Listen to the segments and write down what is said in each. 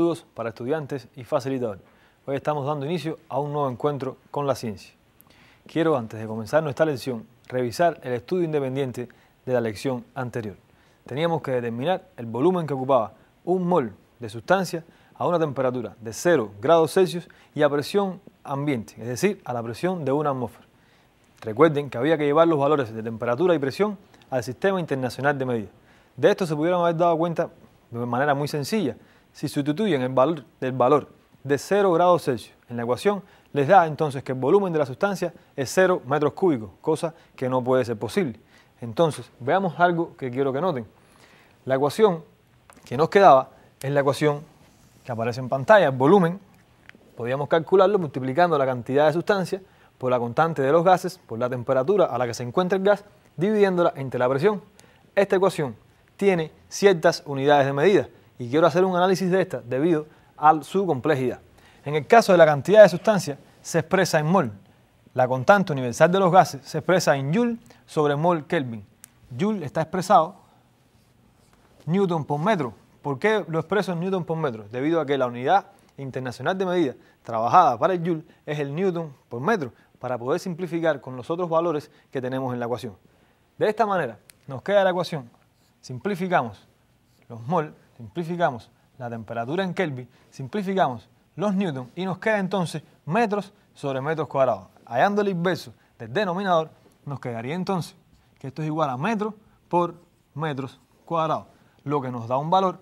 Saludos para estudiantes y facilitadores. Hoy estamos dando inicio a un nuevo encuentro con la ciencia. Quiero, antes de comenzar nuestra lección, revisar el estudio independiente de la lección anterior. Teníamos que determinar el volumen que ocupaba un mol de sustancia a una temperatura de 0 grados Celsius y a presión ambiente, es decir, a la presión de una atmósfera. Recuerden que había que llevar los valores de temperatura y presión al Sistema Internacional de Medidas. De esto se pudieron haber dado cuenta de manera muy sencilla. Si sustituyen el valor de 0 grados Celsius en la ecuación, les da entonces que el volumen de la sustancia es 0 metros cúbicos, cosa que no puede ser posible. Entonces, veamos algo que quiero que noten. La ecuación que nos quedaba es la ecuación que aparece en pantalla, el volumen. Podíamos calcularlo multiplicando la cantidad de sustancia por la constante de los gases, por la temperatura a la que se encuentra el gas, dividiéndola entre la presión. Esta ecuación tiene ciertas unidades de medida y quiero hacer un análisis de esta debido a su complejidad. En el caso de la cantidad de sustancia se expresa en mol. La constante universal de los gases se expresa en Joule sobre mol Kelvin. Joule está expresado Newton por metro. ¿Por qué lo expreso en Newton por metro? Debido a que la unidad internacional de medida trabajada para el Joule es el Newton por metro, para poder simplificar con los otros valores que tenemos en la ecuación. De esta manera nos queda la ecuación. Simplificamos los mol, simplificamos la temperatura en Kelvin, simplificamos los newton y nos queda entonces metros sobre metros cuadrados. Hallando el inverso del denominador, nos quedaría entonces que esto es igual a metro por metros cuadrados, lo que nos da un valor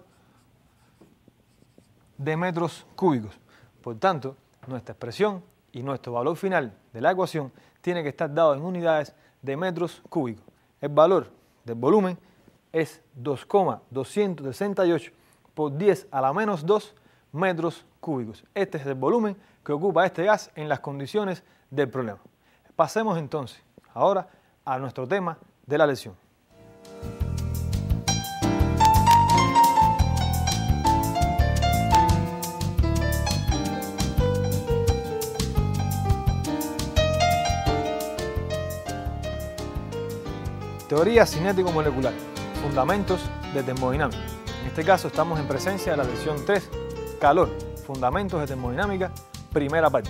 de metros cúbicos. Por tanto, nuestra expresión y nuestro valor final de la ecuación tiene que estar dado en unidades de metros cúbicos. El valor del volumen es 2,268 por 10 a la menos 2 metros cúbicos. Este es el volumen que ocupa este gas en las condiciones del problema. Pasemos entonces ahora a nuestro tema de la lección. Teoría cinético-molecular, fundamentos de termodinámica. En este caso estamos en presencia de la lección 3, calor, fundamentos de termodinámica, primera parte.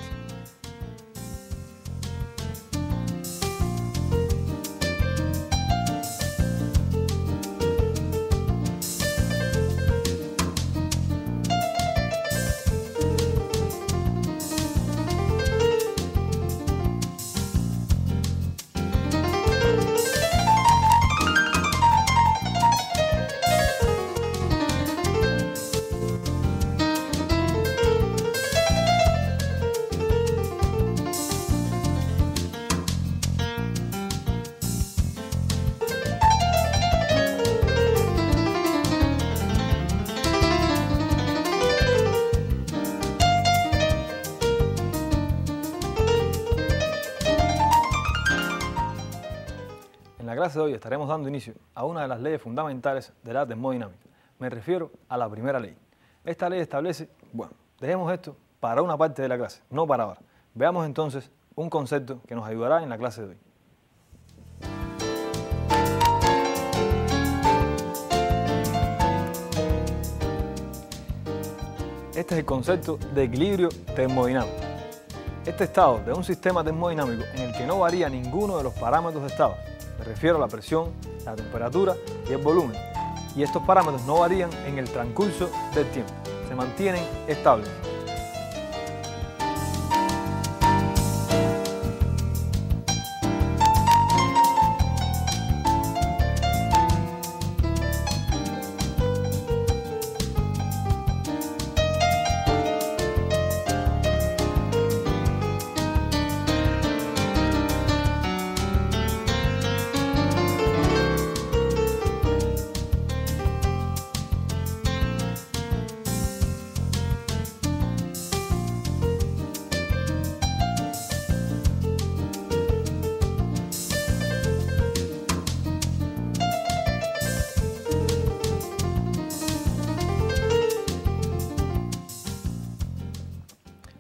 En la clase de hoy estaremos dando inicio a una de las leyes fundamentales de la termodinámica. Me refiero a la primera ley. Esta ley establece, bueno, dejemos esto para una parte de la clase, no para ahora. Veamos entonces un concepto que nos ayudará en la clase de hoy. Este es el concepto de equilibrio termodinámico. Este estado de un sistema termodinámico en el que no varía ninguno de los parámetros de estado. Me refiero a la presión, la temperatura y el volumen. Y estos parámetros no varían en el transcurso del tiempo, se mantienen estables.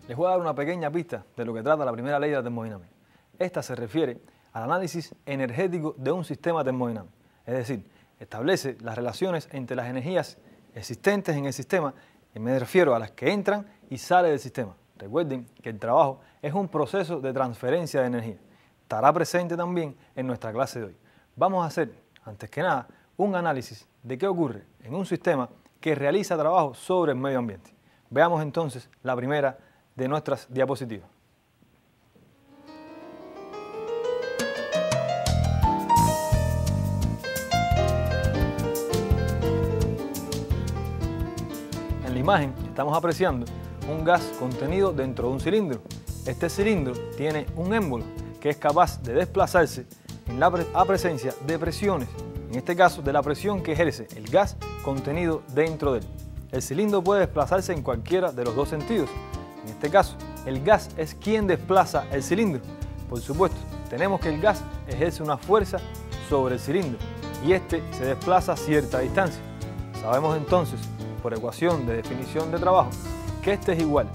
Les voy a dar una pequeña pista de lo que trata la primera ley de la termodinámica. Esta se refiere al análisis energético de un sistema termodinámico, es decir, establece las relaciones entre las energías existentes en el sistema Y me refiero a las que entran y salen del sistema. Recuerden que el trabajo es un proceso de transferencia de energía. Estará presente también en nuestra clase de hoy. Vamos a hacer, antes que nada, un análisis de qué ocurre en un sistema que realiza trabajo sobre el medio ambiente. Veamos entonces la primera de nuestras diapositivas. En la imagen estamos apreciando un gas contenido dentro de un cilindro. Este cilindro tiene un émbolo que es capaz de desplazarse a presencia de presiones, en este caso de la presión que ejerce el gas contenido dentro de él. El cilindro puede desplazarse en cualquiera de los dos sentidos. En este caso, el gas es quien desplaza el cilindro. Por supuesto, tenemos que el gas ejerce una fuerza sobre el cilindro y este se desplaza a cierta distancia. Sabemos entonces, por ecuación de definición de trabajo, que este es igual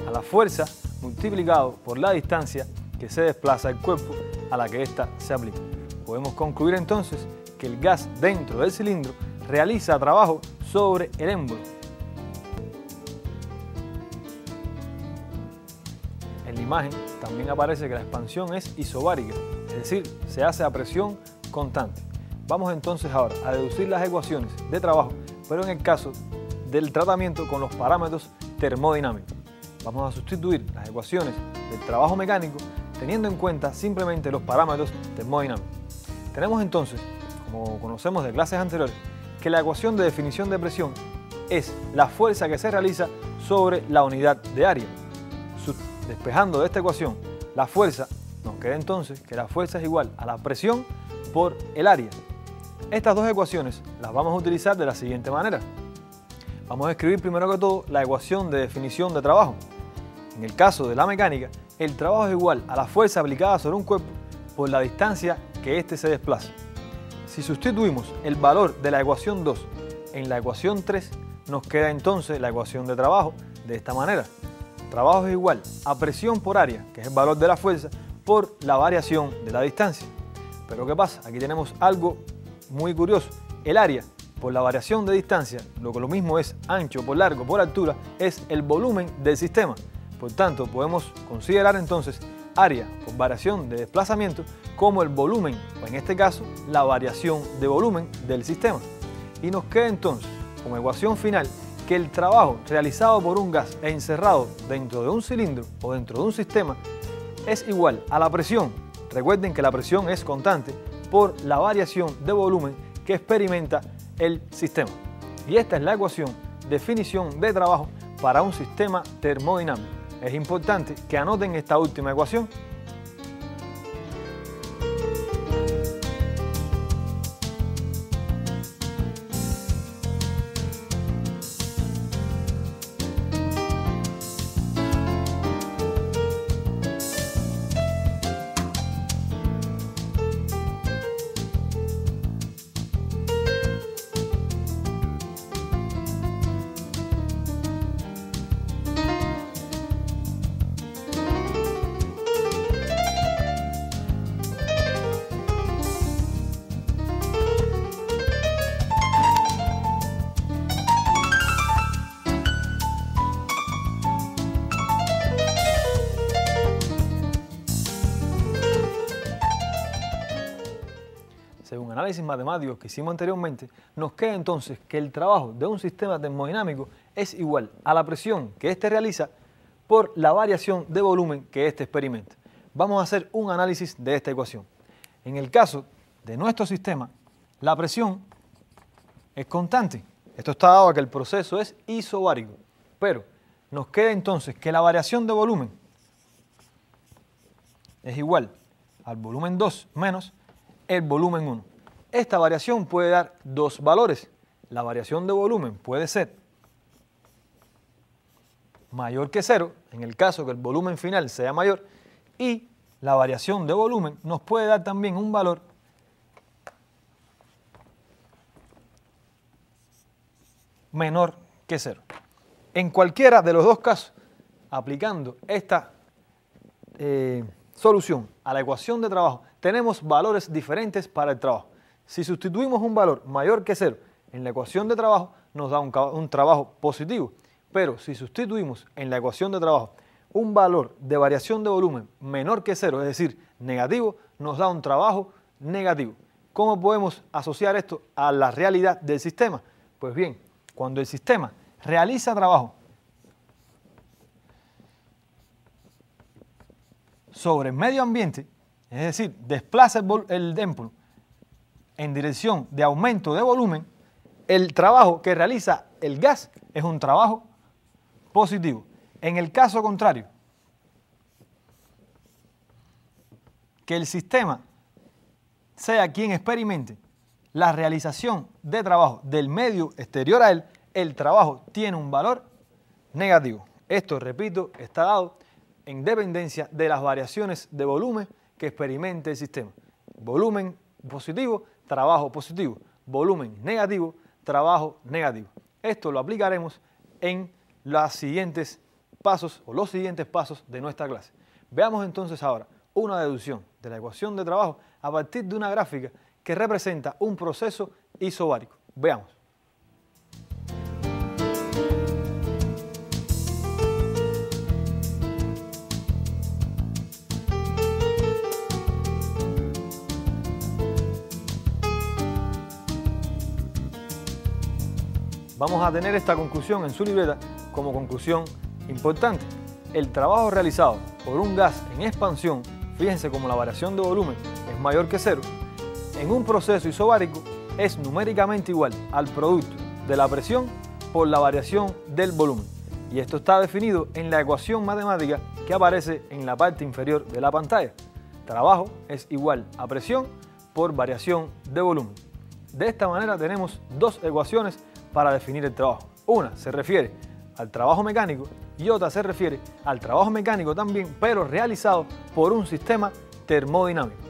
a la fuerza multiplicado por la distancia que se desplaza el cuerpo a la que ésta se aplica. Podemos concluir entonces que el gas dentro del cilindro realiza trabajo sobre el émbolo. En la imagen también aparece que la expansión es isobárica, es decir, se hace a presión constante. Vamos entonces ahora a deducir las ecuaciones de trabajo, pero en el caso del tratamiento con los parámetros termodinámicos. Vamos a sustituir las ecuaciones del trabajo mecánico teniendo en cuenta simplemente los parámetros termodinámicos. Tenemos entonces, como conocemos de clases anteriores, que la ecuación de definición de presión es la fuerza que se realiza sobre la unidad de área. Despejando de esta ecuación la fuerza, nos queda entonces que la fuerza es igual a la presión por el área. Estas dos ecuaciones las vamos a utilizar de la siguiente manera. Vamos a escribir primero que todo la ecuación de definición de trabajo. En el caso de la mecánica, el trabajo es igual a la fuerza aplicada sobre un cuerpo por la distancia que éste se desplaza. Si sustituimos el valor de la ecuación 2 en la ecuación 3, nos queda entonces la ecuación de trabajo de esta manera. Trabajo es igual a presión por área, que es el valor de la fuerza, por la variación de la distancia. Pero ¿qué pasa? Aquí tenemos algo muy curioso. El área por la variación de distancia, lo que lo mismo es ancho por largo por altura, es el volumen del sistema. Por tanto, podemos considerar entonces área por variación de desplazamiento como el volumen, o en este caso, la variación de volumen del sistema. Y nos queda entonces, como ecuación final, que el trabajo realizado por un gas encerrado dentro de un cilindro o dentro de un sistema es igual a la presión. Recuerden que la presión es constante por la variación de volumen que experimenta el sistema. Y esta es la ecuación de definición de trabajo para un sistema termodinámico. Es importante que anoten esta última ecuación. Según análisis matemáticos que hicimos anteriormente, nos queda entonces que el trabajo de un sistema termodinámico es igual a la presión que éste realiza por la variación de volumen que éste experimenta. Vamos a hacer un análisis de esta ecuación. En el caso de nuestro sistema, la presión es constante. Esto está dado a que el proceso es isobárico. Pero nos queda entonces que la variación de volumen es igual al volumen 2 menos el volumen 1. Esta variación puede dar dos valores. La variación de volumen puede ser mayor que 0, en el caso que el volumen final sea mayor, y la variación de volumen nos puede dar también un valor menor que 0. En cualquiera de los dos casos, aplicando esta solución a la ecuación de trabajo, tenemos valores diferentes para el trabajo. Si sustituimos un valor mayor que 0 en la ecuación de trabajo, nos da un trabajo positivo. Pero si sustituimos en la ecuación de trabajo un valor de variación de volumen menor que 0, es decir, negativo, nos da un trabajo negativo. ¿Cómo podemos asociar esto a la realidad del sistema? Pues bien, cuando el sistema realiza trabajo sobre el medio ambiente, es decir, desplaza el démpolo en dirección de aumento de volumen, el trabajo que realiza el gas es un trabajo positivo. En el caso contrario, que el sistema sea quien experimente la realización de trabajo del medio exterior a él, el trabajo tiene un valor negativo. Esto, repito, está dado en dependencia de las variaciones de volumen que experimente el sistema. Volumen positivo, trabajo positivo. Volumen negativo, trabajo negativo. Esto lo aplicaremos en los siguientes pasos de nuestra clase. Veamos entonces ahora una deducción de la ecuación de trabajo a partir de una gráfica que representa un proceso isobárico. Veamos. Vamos a tener esta conclusión en su libreta como conclusión importante. El trabajo realizado por un gas en expansión, fíjense como la variación de volumen es mayor que 0, en un proceso isobárico es numéricamente igual al producto de la presión por la variación del volumen. Y esto está definido en la ecuación matemática que aparece en la parte inferior de la pantalla. Trabajo es igual a presión por variación de volumen. De esta manera tenemos dos ecuaciones para definir el trabajo. Una se refiere al trabajo mecánico y otra se refiere al trabajo mecánico también, pero realizado por un sistema termodinámico.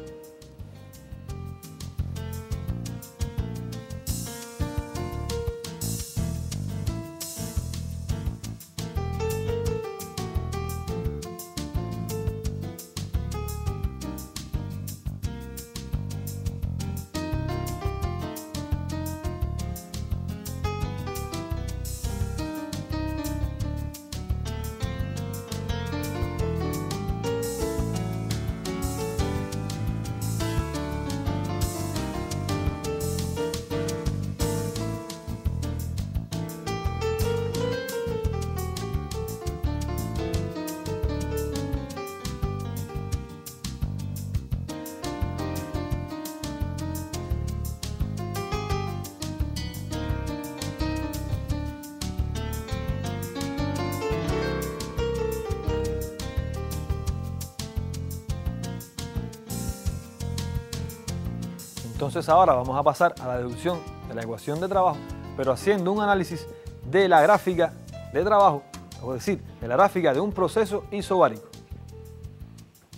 Entonces ahora vamos a pasar a la deducción de la ecuación de trabajo, pero haciendo un análisis de la gráfica de trabajo, es decir, de la gráfica de un proceso isobárico.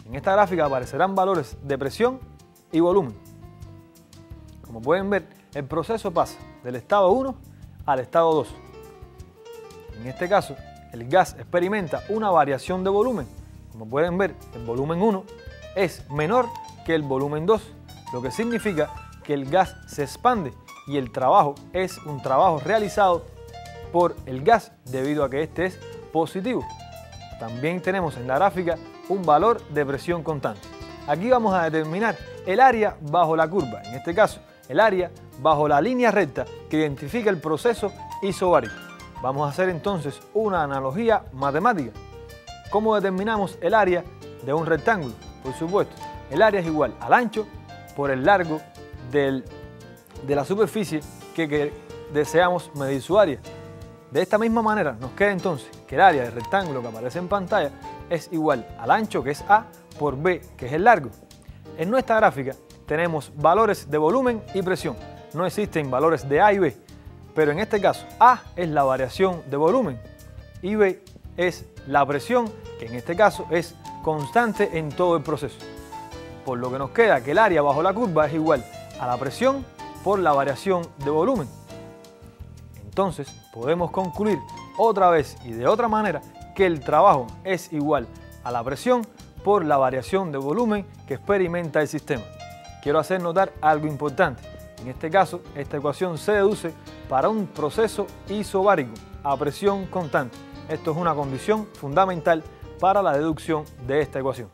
En esta gráfica aparecerán valores de presión y volumen. Como pueden ver, el proceso pasa del estado 1 al estado 2. En este caso, el gas experimenta una variación de volumen. Como pueden ver, el volumen 1 es menor que el volumen 2, lo que significa que el gas se expande y el trabajo es un trabajo realizado por el gas debido a que este es positivo. También tenemos en la gráfica un valor de presión constante. Aquí vamos a determinar el área bajo la curva, en este caso el área bajo la línea recta que identifica el proceso isobárico. Vamos a hacer entonces una analogía matemática. ¿Cómo determinamos el área de un rectángulo? Por supuesto, el área es igual al ancho por el largo de la superficie que deseamos medir su área. De esta misma manera nos queda entonces que el área del rectángulo que aparece en pantalla es igual al ancho, que es A, por B, que es el largo. En nuestra gráfica tenemos valores de volumen y presión. No existen valores de A y B, pero en este caso A es la variación de volumen y B es la presión, que en este caso es constante en todo el proceso. Por lo que nos queda que el área bajo la curva es igual a la presión por la variación de volumen. Entonces podemos concluir otra vez y de otra manera que el trabajo es igual a la presión por la variación de volumen que experimenta el sistema. Quiero hacer notar algo importante. En este caso, esta ecuación se deduce para un proceso isobárico. a presión constante. Esto es una condición fundamental para la deducción de esta ecuación.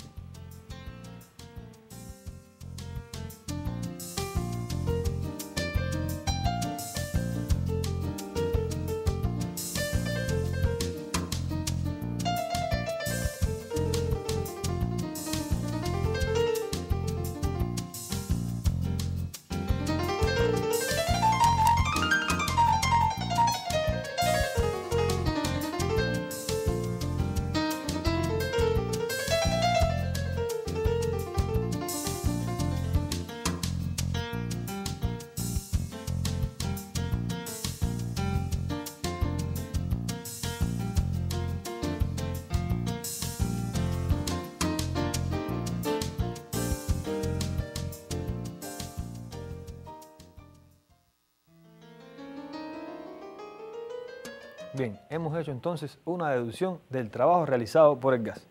Bien, hemos hecho entonces una deducción del trabajo realizado por el gas.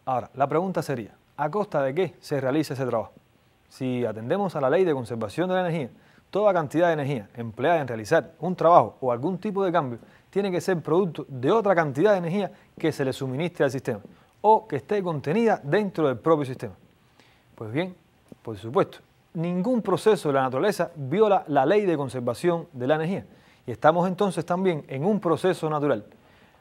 Ahora, la pregunta sería, ¿a costa de qué se realiza ese trabajo? Si atendemos a la ley de conservación de la energía, toda cantidad de energía empleada en realizar un trabajo o algún tipo de cambio tiene que ser producto de otra cantidad de energía que se le suministre al sistema o que esté contenida dentro del propio sistema. Pues bien, por supuesto, ningún proceso de la naturaleza viola la ley de conservación de la energía. Y estamos entonces también en un proceso natural.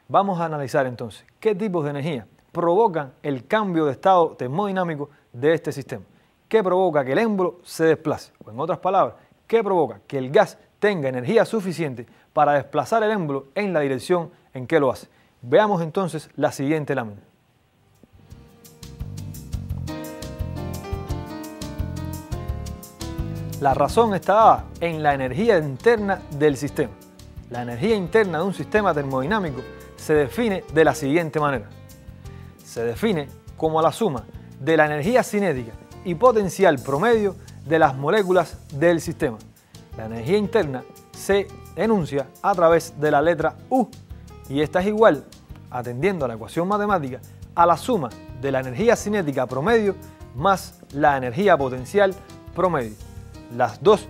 Vamos a analizar entonces qué tipos de energía provocan el cambio de estado termodinámico de este sistema. ¿Qué provoca que el émbolo se desplace? O en otras palabras, ¿qué provoca que el gas tenga energía suficiente para desplazar el émbolo en la dirección en que lo hace? Veamos entonces la siguiente lámina. La razón está dada en la energía interna del sistema. La energía interna de un sistema termodinámico se define de la siguiente manera. Se define como la suma de la energía cinética y potencial promedio de las moléculas del sistema. La energía interna se enuncia a través de la letra U y esta es igual, atendiendo a la ecuación matemática, a la suma de la energía cinética promedio más la energía potencial promedio. Las dos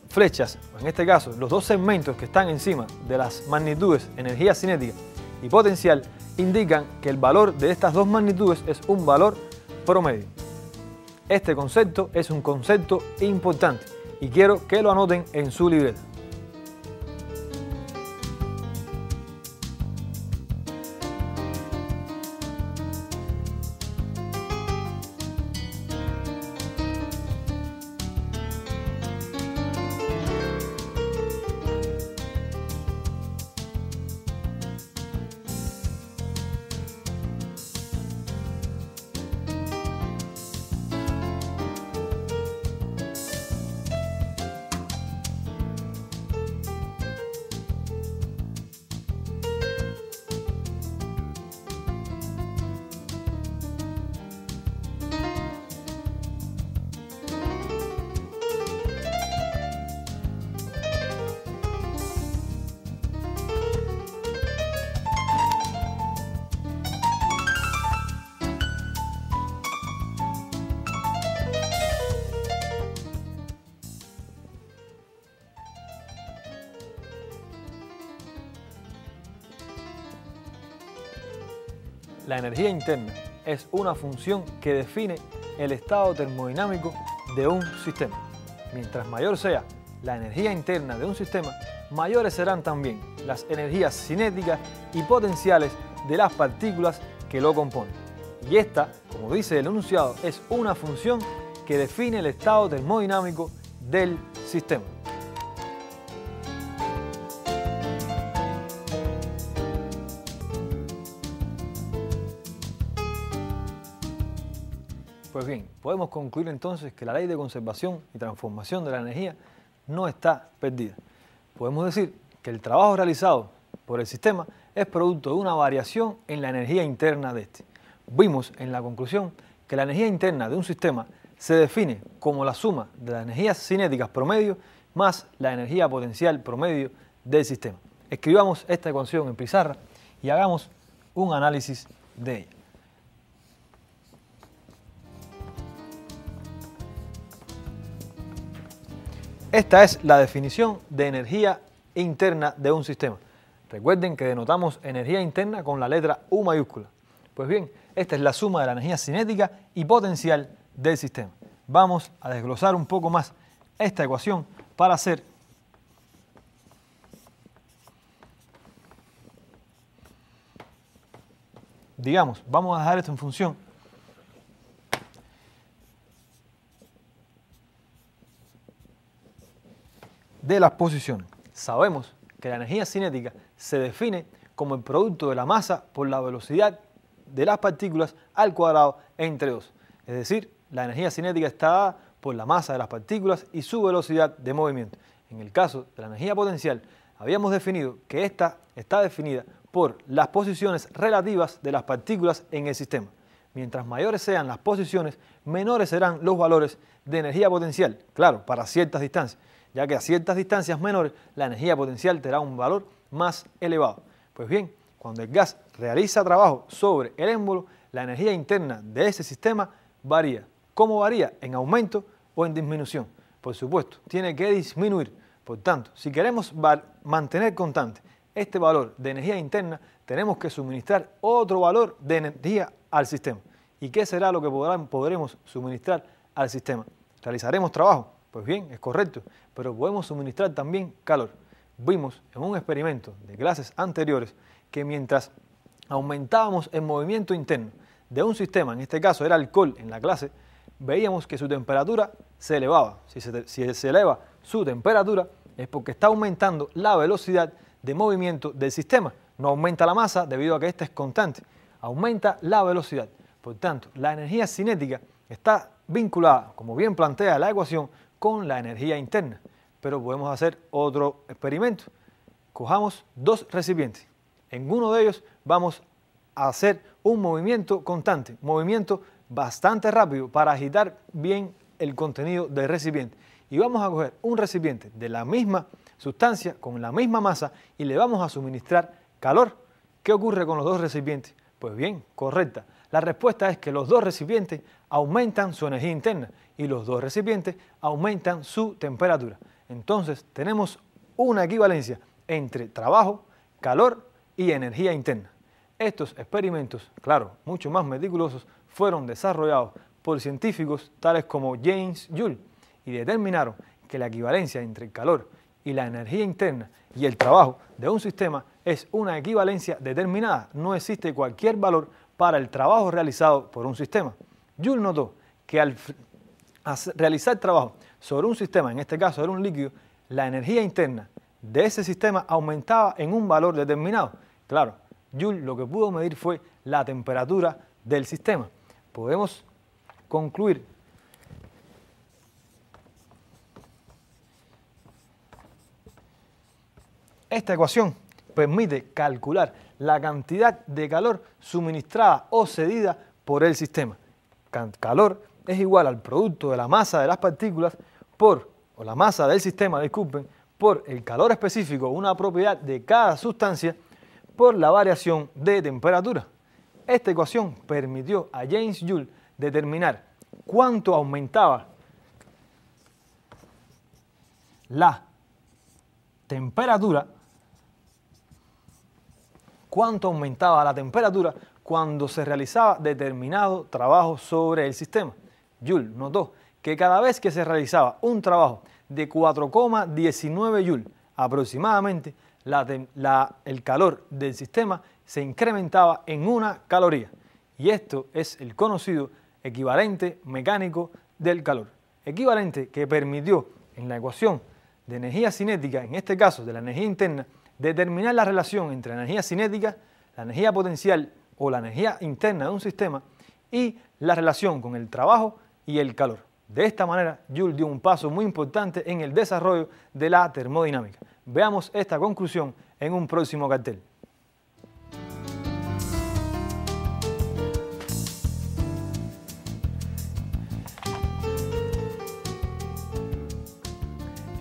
flechas, en este caso los dos segmentos que están encima de las magnitudes energía cinética y potencial, indican que el valor de estas dos magnitudes es un valor promedio. Este concepto es un concepto importante y quiero que lo anoten en su libreta. La energía interna es una función que define el estado termodinámico de un sistema. Mientras mayor sea la energía interna de un sistema, mayores serán también las energías cinéticas y potenciales de las partículas que lo componen. Y esta, como dice el enunciado, es una función que define el estado termodinámico del sistema. Pues bien, podemos concluir entonces que la ley de conservación y transformación de la energía no está perdida. Podemos decir que el trabajo realizado por el sistema es producto de una variación en la energía interna de este. Vimos en la conclusión que la energía interna de un sistema se define como la suma de las energías cinéticas promedio más la energía potencial promedio del sistema. Escribamos esta ecuación en pizarra y hagamos un análisis de ella. Esta es la definición de energía interna de un sistema. Recuerden que denotamos energía interna con la letra U mayúscula. Pues bien, esta es la suma de la energía cinética y potencial del sistema. Vamos a desglosar un poco más esta ecuación para hacer vamos a dejar esto en función de las posiciones. Sabemos que la energía cinética se define como el producto de la masa por la velocidad de las partículas al cuadrado entre 2. Es decir, la energía cinética está dada por la masa de las partículas y su velocidad de movimiento. En el caso de la energía potencial, habíamos definido que esta está definida por las posiciones relativas de las partículas en el sistema. Mientras mayores sean las posiciones, menores serán los valores de energía potencial, claro, para ciertas distancias, ya que a ciertas distancias menores la energía potencial tendrá un valor más elevado. Pues bien, cuando el gas realiza trabajo sobre el émbolo, la energía interna de ese sistema varía. ¿Cómo varía? ¿En aumento o en disminución? Por supuesto, tiene que disminuir. Por tanto, si queremos mantener constante este valor de energía interna, tenemos que suministrar otro valor de energía al sistema. ¿Y qué será lo que podremos suministrar al sistema? ¿Realizaremos trabajo? Pues bien, es correcto, pero podemos suministrar también calor. Vimos en un experimento de clases anteriores que mientras aumentábamos el movimiento interno de un sistema, en este caso era alcohol en la clase, veíamos que su temperatura se elevaba. Si se eleva su temperatura es porque está aumentando la velocidad de movimiento del sistema. No aumenta la masa debido a que esta es constante, aumenta la velocidad. Por tanto, la energía cinética está vinculada, como bien plantea la ecuación, con la energía interna. Pero podemos hacer otro experimento. Cojamos dos recipientes. En uno de ellos vamos a hacer un movimiento constante, movimiento bastante rápido para agitar bien el contenido del recipiente. Y vamos a coger un recipiente de la misma sustancia, con la misma masa, y le vamos a suministrar calor. ¿Qué ocurre con los dos recipientes? Pues bien, correcta. La respuesta es que los dos recipientes aumentan su energía interna y los dos recipientes aumentan su temperatura. Entonces tenemos una equivalencia entre trabajo, calor y energía interna. Estos experimentos, claro, mucho más meticulosos, fueron desarrollados por científicos tales como James Joule y determinaron que la equivalencia entre el calor y la energía interna y el trabajo de un sistema es una equivalencia determinada. No existe cualquier valor para el trabajo realizado por un sistema. Joule notó que al realizar trabajo sobre un sistema, en este caso era un líquido, la energía interna de ese sistema aumentaba en un valor determinado. Claro, Joule lo que pudo medir fue la temperatura del sistema. Podemos concluir esta ecuación permite calcular la cantidad de calor suministrada o cedida por el sistema. Calor es igual al producto de la masa de las partículas o la masa del sistema, disculpen, por el calor específico, una propiedad de cada sustancia, por la variación de temperatura. Esta ecuación permitió a James Joule determinar cuánto aumentaba la temperatura cuando se realizaba determinado trabajo sobre el sistema. Joule notó que cada vez que se realizaba un trabajo de 4,19 Joule aproximadamente, el calor del sistema se incrementaba en 1 caloría. Y esto es el conocido equivalente mecánico del calor. Equivalente que permitió en la ecuación de energía cinética, en este caso de la energía interna, determinar la relación entre la energía cinética, la energía potencial o la energía interna de un sistema y la relación con el trabajo y el calor. De esta manera, Joule dio un paso muy importante en el desarrollo de la termodinámica. Veamos esta conclusión en un próximo cartel.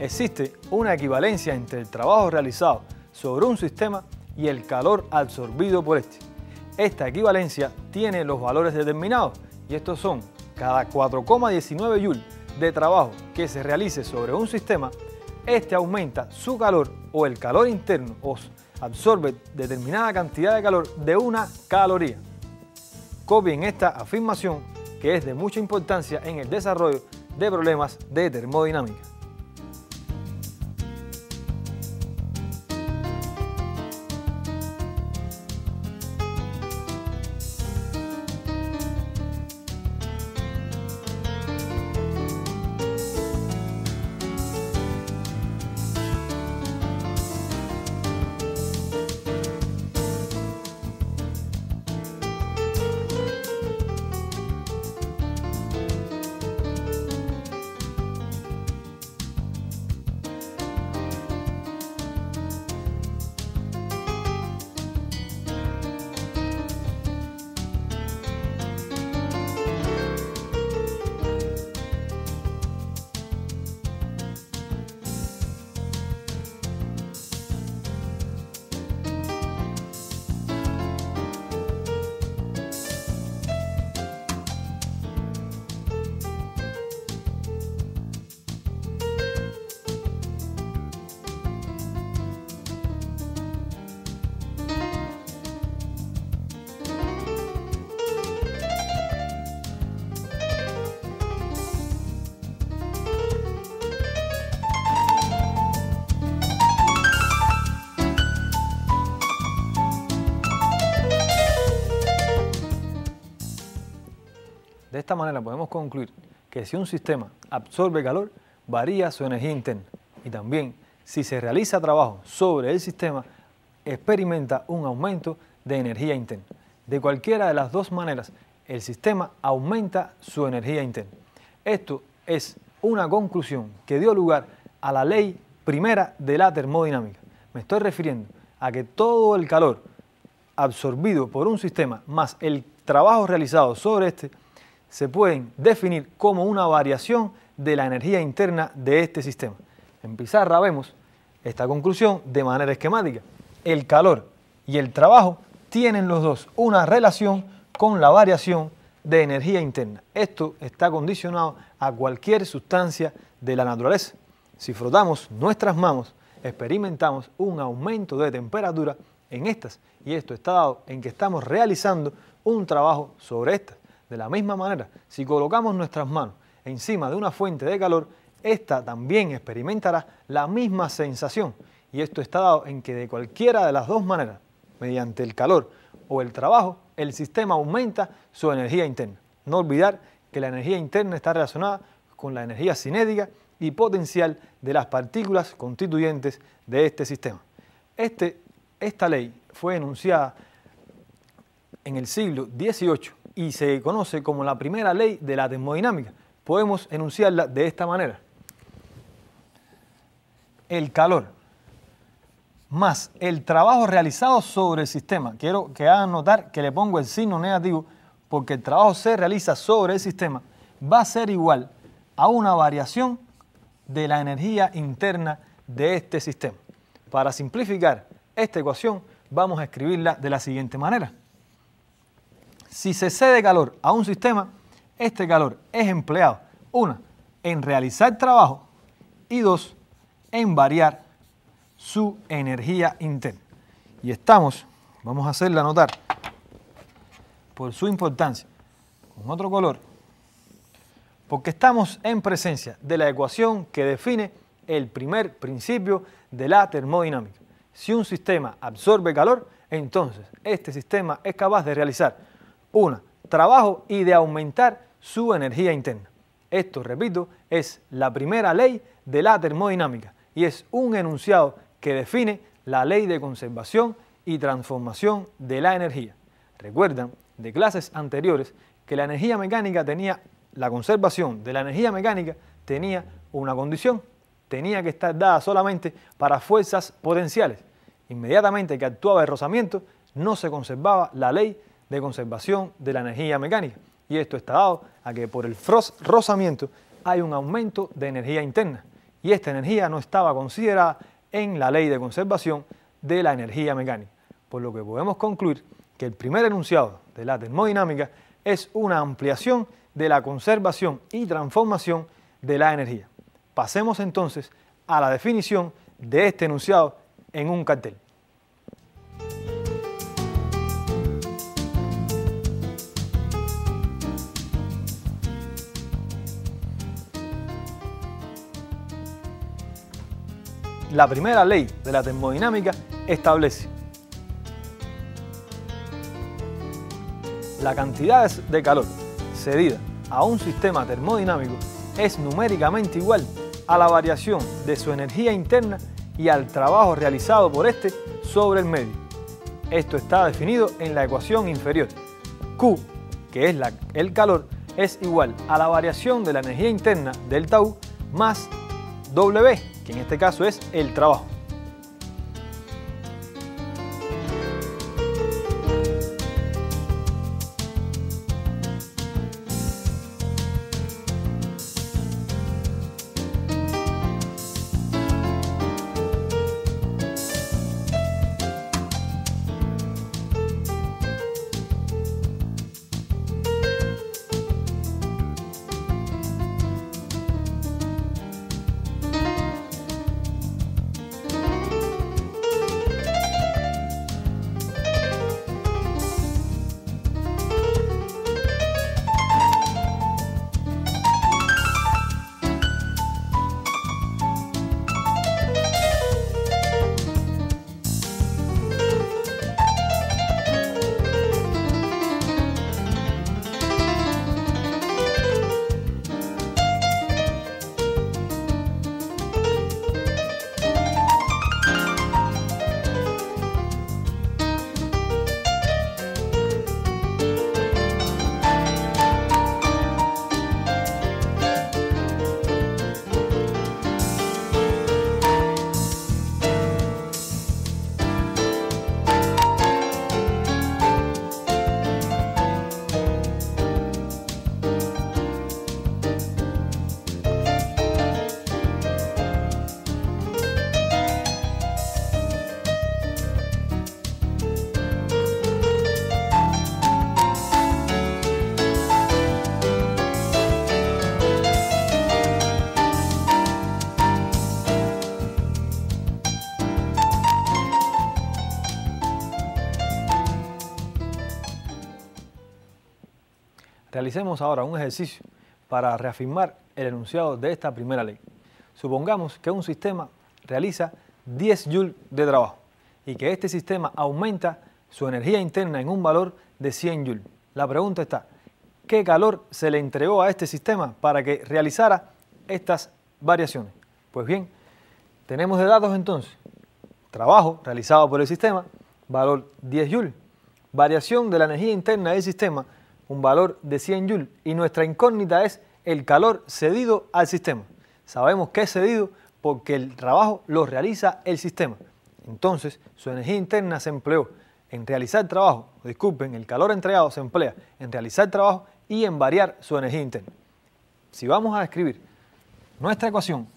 Existe una equivalencia entre el trabajo realizado sobre un sistema y el calor absorbido por este. Esta equivalencia tiene los valores determinados y estos son cada 4,19 Joule de trabajo que se realice sobre un sistema, este aumenta su calor o el calor interno o absorbe determinada cantidad de calor de una caloría. Copien esta afirmación que es de mucha importancia en el desarrollo de problemas de termodinámica. De esta manera podemos concluir que si un sistema absorbe calor, varía su energía interna y también si se realiza trabajo sobre el sistema, experimenta un aumento de energía interna. De cualquiera de las dos maneras, el sistema aumenta su energía interna. Esto es una conclusión que dio lugar a la ley primera de la termodinámica. Me estoy refiriendo a que todo el calor absorbido por un sistema más el trabajo realizado sobre este se pueden definir como una variación de la energía interna de este sistema. En pizarra vemos esta conclusión de manera esquemática. El calor y el trabajo tienen los dos una relación con la variación de energía interna. Esto está condicionado a cualquier sustancia de la naturaleza. Si frotamos nuestras manos, experimentamos un aumento de temperatura en estas y esto está dado en que estamos realizando un trabajo sobre estas. De la misma manera, si colocamos nuestras manos encima de una fuente de calor, esta también experimentará la misma sensación y esto está dado en que de cualquiera de las dos maneras, mediante el calor o el trabajo, el sistema aumenta su energía interna. No olvidar que la energía interna está relacionada con la energía cinética y potencial de las partículas constituyentes de este sistema. Esta ley fue enunciada en el siglo XVIII y se conoce como la primera ley de la termodinámica. Podemos enunciarla de esta manera. El calor más el trabajo realizado sobre el sistema. Quiero que hagan notar que le pongo el signo negativo porque el trabajo se realiza sobre el sistema. Va a ser igual a una variación de la energía interna de este sistema. Para simplificar esta ecuación, vamos a escribirla de la siguiente manera. Si se cede calor a un sistema, este calor es empleado, 1, en realizar trabajo y 2, en variar su energía interna. Y vamos a hacerla notar por su importancia, con otro color, porque estamos en presencia de la ecuación que define el primer principio de la termodinámica. Si un sistema absorbe calor, entonces este sistema es capaz de realizar trabajo y de aumentar su energía interna. Esto, repito, es la primera ley de la termodinámica y es un enunciado que define la ley de conservación y transformación de la energía. Recuerdan de clases anteriores que la energía mecánica la conservación de la energía mecánica tenía una condición, tenía que estar dada solamente para fuerzas potenciales. Inmediatamente que actuaba el rozamiento, no se conservaba la ley de conservación de la energía mecánica. Y esto está dado a que por el rozamiento hay un aumento de energía interna. Y esta energía no estaba considerada en la ley de conservación de la energía mecánica. Por lo que podemos concluir que el primer enunciado de la termodinámica es una ampliación de la conservación y transformación de la energía. Pasemos entonces a la definición de este enunciado en un cartel. la primera ley de la termodinámica establece: la cantidad de calor cedida a un sistema termodinámico es numéricamente igual a la variación de su energía interna y al trabajo realizado por este sobre el medio. Esto está definido en la ecuación inferior. Q, que es el calor, es igual a la variación de la energía interna delta U más W, que en este caso es el trabajo. Realicemos ahora un ejercicio para reafirmar el enunciado de esta primera ley. Supongamos que un sistema realiza 10 joules de trabajo y que este sistema aumenta su energía interna en un valor de 100 joules. La pregunta está: ¿qué calor se le entregó a este sistema para que realizara estas variaciones? Pues bien, tenemos de datos entonces: trabajo realizado por el sistema, valor 10 joules, variación de la energía interna del sistema, un valor de 100 joules, y nuestra incógnita es el calor cedido al sistema. Sabemos que es cedido porque el trabajo lo realiza el sistema. Entonces, su energía interna se empleó en realizar trabajo, disculpen, el calor entregado se emplea en realizar trabajo y en variar su energía interna. Si vamos a escribir nuestra ecuación,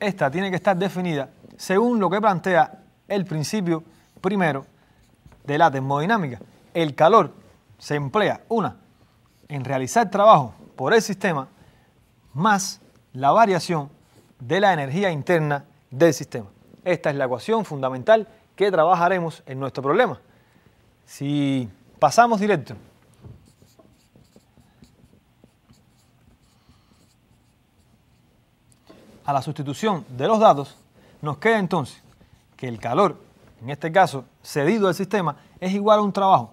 esta tiene que estar definida según lo que plantea el principio primero de la termodinámica. El calor se emplea, en realizar trabajo por el sistema, más la variación de la energía interna del sistema. Esta es la ecuación fundamental que trabajaremos en nuestro problema. Si pasamos directo a la sustitución de los datos, nos queda entonces que el calor, en este caso cedido al sistema, es igual a un trabajo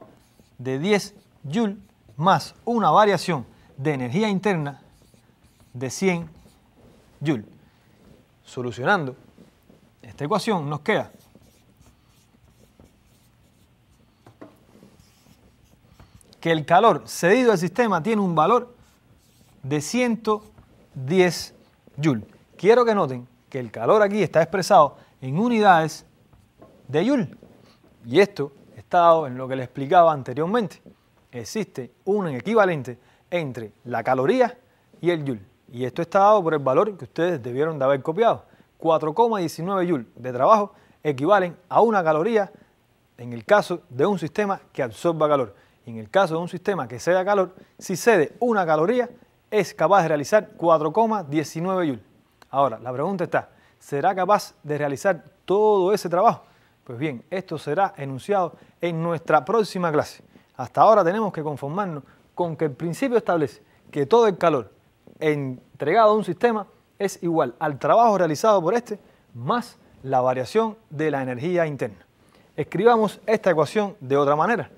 de 10 joules más una variación de energía interna de 100 joules. Solucionando esta ecuación nos queda que el calor cedido al sistema tiene un valor de 110 joules. Quiero que noten que el calor aquí está expresado en unidades de joule. Y esto está dado en lo que les explicaba anteriormente. Existe un equivalente entre la caloría y el joule. Y esto está dado por el valor que ustedes debieron de haber copiado. 4,19 joules de trabajo equivalen a una caloría en el caso de un sistema que absorba calor. Y en el caso de un sistema que ceda calor, si cede una caloría, es capaz de realizar 4,19 joules. Ahora, la pregunta está: ¿será capaz de realizar todo ese trabajo? Pues bien, esto será enunciado en nuestra próxima clase. Hasta ahora tenemos que conformarnos con que el principio establece que todo el calor entregado a un sistema es igual al trabajo realizado por este más la variación de la energía interna. Escribamos esta ecuación de otra manera.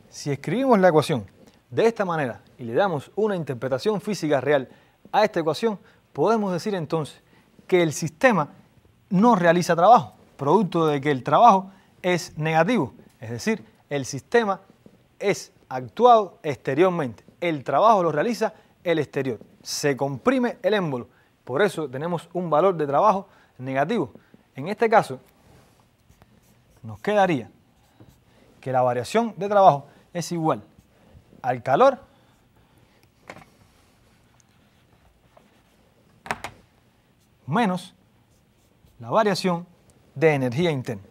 Si escribimos la ecuación de esta manera y le damos una interpretación física real a esta ecuación, podemos decir entonces que el sistema no realiza trabajo, producto de que el trabajo es negativo, es decir, el sistema es actuado exteriormente, el trabajo lo realiza el exterior, se comprime el émbolo, por eso tenemos un valor de trabajo negativo. En este caso, nos quedaría que la variación de trabajo es igual al calor menos la variación de energía interna.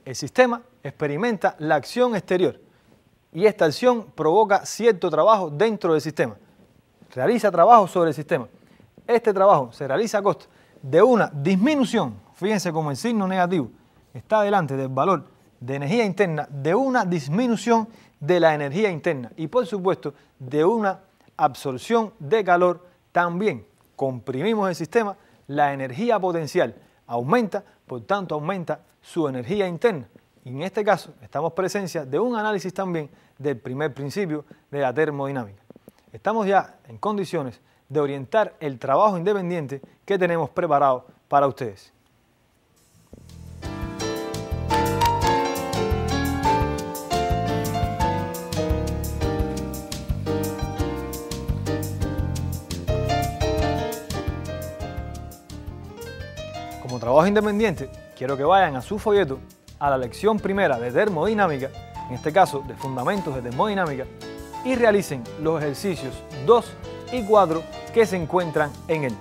El sistema experimenta la acción exterior y esta acción provoca cierto trabajo dentro del sistema. Realiza trabajo sobre el sistema. Este trabajo se realiza a costa de una disminución, fíjense como el signo negativo está delante del valor de energía interna, de una disminución de la energía interna y por supuesto de una absorción de calor también. Comprimimos el sistema, la energía potencial aumenta, por tanto aumenta su energía interna. Y en este caso estamos presencia de un análisis también del primer principio de la termodinámica. Estamos ya en condiciones de orientar el trabajo independiente que tenemos preparado para ustedes. Como trabajo independiente, quiero que vayan a su folleto a la lección primera de termodinámica, en este caso de fundamentos de termodinámica, y realicen los ejercicios 2 y 4 que se encuentran en él.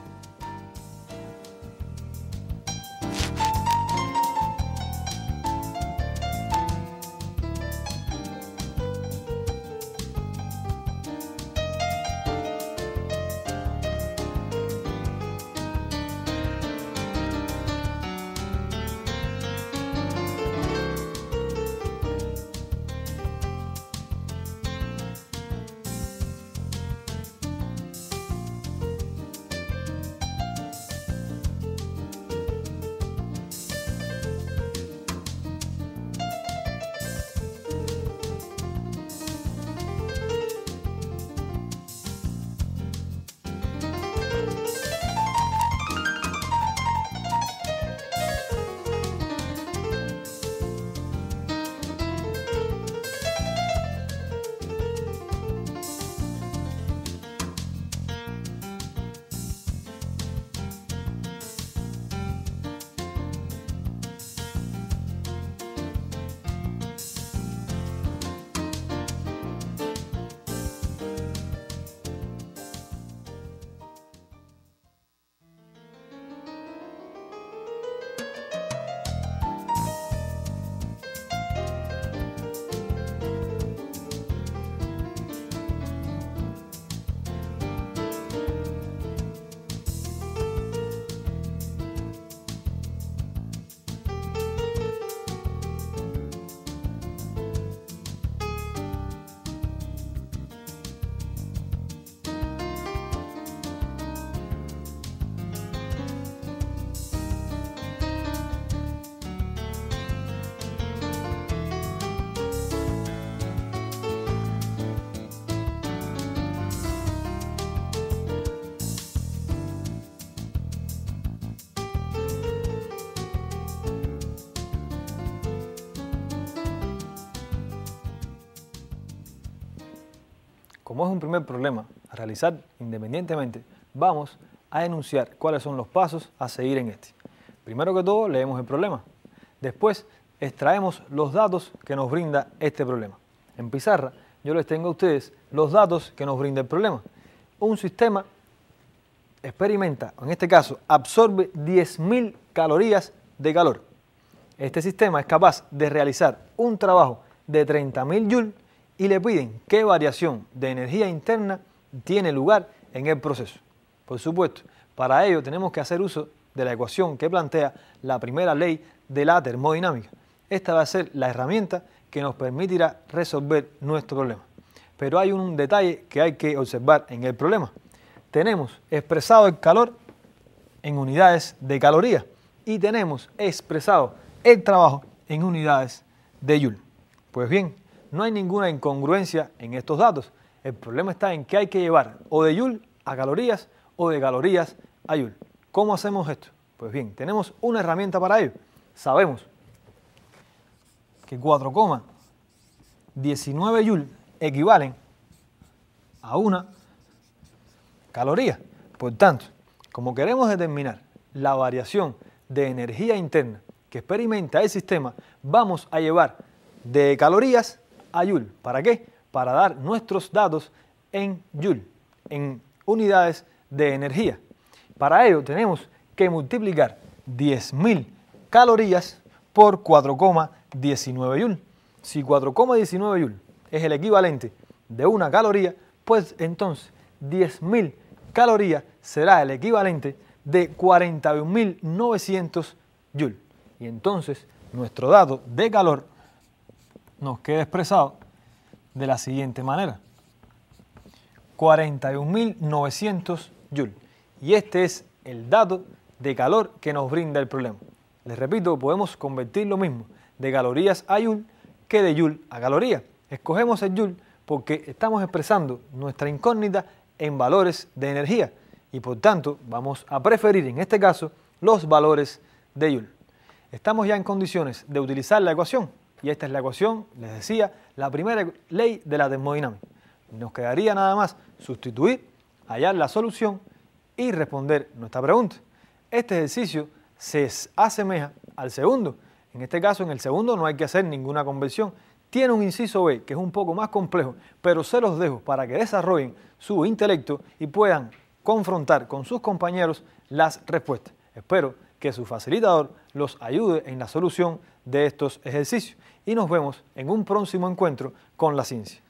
Como es un primer problema a realizar independientemente, vamos a enunciar cuáles son los pasos a seguir en este. Primero que todo, leemos el problema. Después, extraemos los datos que nos brinda este problema. En pizarra, yo les tengo a ustedes los datos que nos brinda el problema. Un sistema experimenta, en este caso, absorbe 10.000 calorías de calor. Este sistema es capaz de realizar un trabajo de 30.000 joules y le piden qué variación de energía interna tiene lugar en el proceso. Por supuesto, para ello tenemos que hacer uso de la ecuación que plantea la primera ley de la termodinámica. Esta va a ser la herramienta que nos permitirá resolver nuestro problema. Pero hay un detalle que hay que observar en el problema. Tenemos expresado el calor en unidades de calorías y tenemos expresado el trabajo en unidades de Joule. Pues bien, no hay ninguna incongruencia en estos datos. El problema está en que hay que llevar o de Joule a calorías o de calorías a Joule. ¿Cómo hacemos esto? Pues bien, tenemos una herramienta para ello. Sabemos que 4,19 Joule equivalen a una caloría. Por tanto, como queremos determinar la variación de energía interna que experimenta el sistema, vamos a llevar de calorías a Joule. ¿Para qué? Para dar nuestros datos en Joule, en unidades de energía. Para ello tenemos que multiplicar 10.000 calorías por 4,19 Joule. Si 4,19 Joule es el equivalente de una caloría, pues entonces 10.000 calorías será el equivalente de 41.900 Joule. Y entonces nuestro dato de calor nos queda expresado de la siguiente manera: 41.900 Joule. Y este es el dato de calor que nos brinda el problema. Les repito, podemos convertir lo mismo de calorías a Joule que de Joule a caloría. Escogemos el Joule porque estamos expresando nuestra incógnita en valores de energía y por tanto vamos a preferir en este caso los valores de Joule. Estamos ya en condiciones de utilizar la ecuación y esta es la ecuación, les decía, la primera ley de la termodinámica. Nos quedaría nada más sustituir, hallar la solución y responder nuestra pregunta. Este ejercicio se asemeja al segundo. En este caso, en el segundo no hay que hacer ninguna conversión. Tiene un inciso B que es un poco más complejo, pero se los dejo para que desarrollen su intelecto y puedan confrontar con sus compañeros las respuestas. Espero que su facilitador los ayude en la solución de estos ejercicios y nos vemos en un próximo encuentro con la ciencia.